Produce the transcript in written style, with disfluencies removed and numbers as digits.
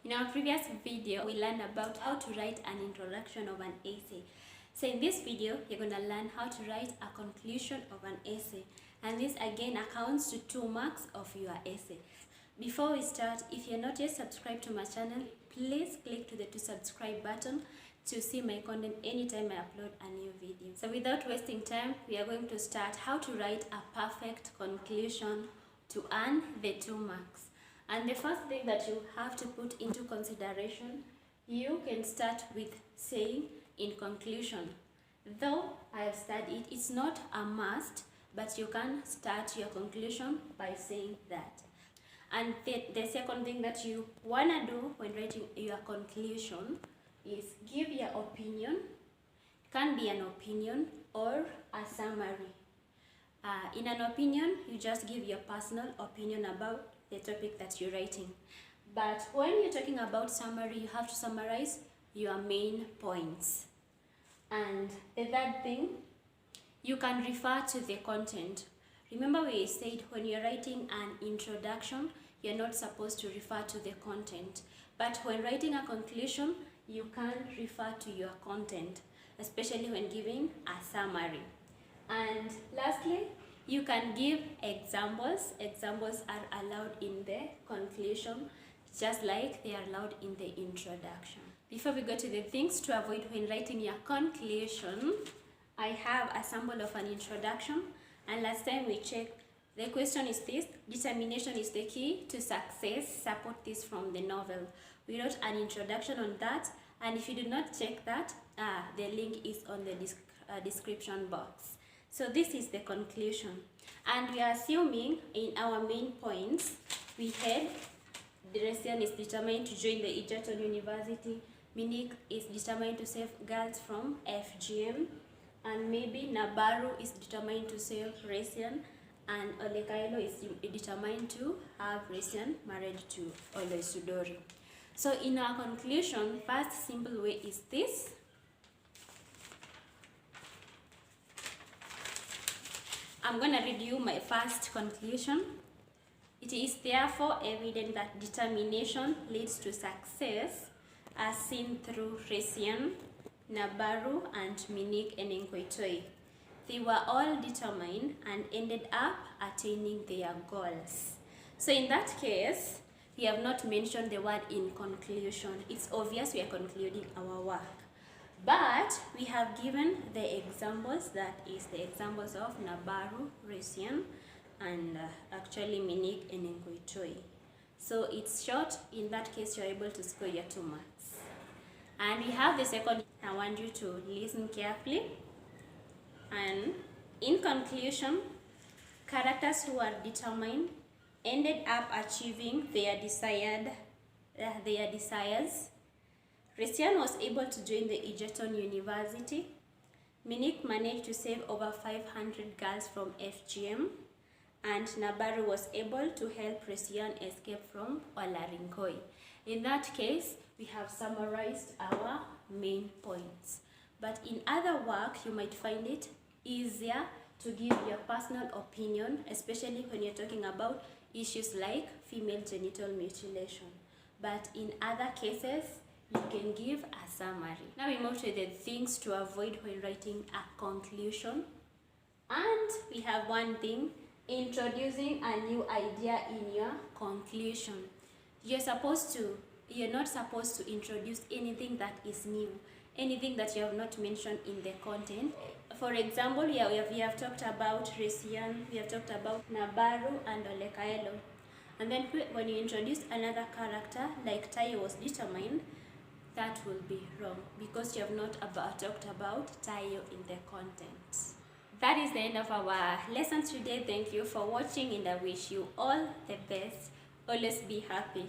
In our previous video, we learned about how to write an introduction of an essay. So in this video, you're going to learn how to write a conclusion of an essay. And this again accounts to 2 marks of your essay. Before we start, if you're not yet subscribed to my channel, please click to the subscribe button to see my content anytime I upload a new video. So without wasting time, we are going to start how to write a perfect conclusion to earn the 2 marks. And the first thing that you have to put into consideration, you can start with saying in conclusion. Though I have studied, it's not a must, but you can start your conclusion by saying that. And the second thing that you want to do when writing your conclusion is give your opinion. It can be an opinion or a summary. In an opinion, you just give your personal opinion about the topic that you're writing. But when you're talking about summary, you have to summarize your main points. And the third thing, you can refer to the content. Remember we said when you're writing an introduction, you're not supposed to refer to the content. But when writing a conclusion, you can refer to your content, especially when giving a summary. And lastly, you can give examples. Examples are allowed in the conclusion, just like they are allowed in the introduction. Before we go to the things to avoid when writing your conclusion, I have a sample of an introduction. And last time we checked, the question is this: determination is the key to success. Support this from the novel. We wrote an introduction on that, and if you did not check that, the link is on the description box. So this is the conclusion, and we are assuming in our main points we had Dresden is determined to join the Egerton University, Munich is determined to save girls from FGM, and maybe Nabaru is determined to save Resian, and Olekailo is determined to have Resian married to Oloisudori. So in our conclusion, first simple way is this. I'm going to read you my first conclusion. It is therefore evident that determination leads to success, as seen through Resian, Nabaru, and Minik Enenkoitoi. They were all determined and ended up attaining their goals. So in that case, we have not mentioned the word in conclusion. It's obvious we are concluding our work. But we have given the examples, that is the examples of Nabaru, Resian, and actually Minik and Enkoitoi. So it's short. In that case, you're able to score your 2 marks. And we have the second. I want you to listen carefully. And in conclusion, characters who are determined ended up achieving their desires. Resian was able to join the Egerton University. Minik managed to save over 500 girls from FGM. And Nabaru was able to help Resian escape from Olarinkoi. In that case, we have summarized our main points. But in other work, you might find it easier to give your personal opinion, especially when you're talking about issues like female genital mutilation. But in other cases, you can give a summary. Now we move to the things to avoid when writing a conclusion. And we have one thing: introducing a new idea in your conclusion. You're not supposed to introduce anything that is new, anything that you have not mentioned in the content. For example, we have talked about Resian, we have talked about Nabaru and Olekailo. And then when you introduce another character, like Tayo was determined, that will be wrong because you have not talked about Tayo in the content. That is the end of our lesson today. Thank you for watching, and I wish you all the best. Always be happy.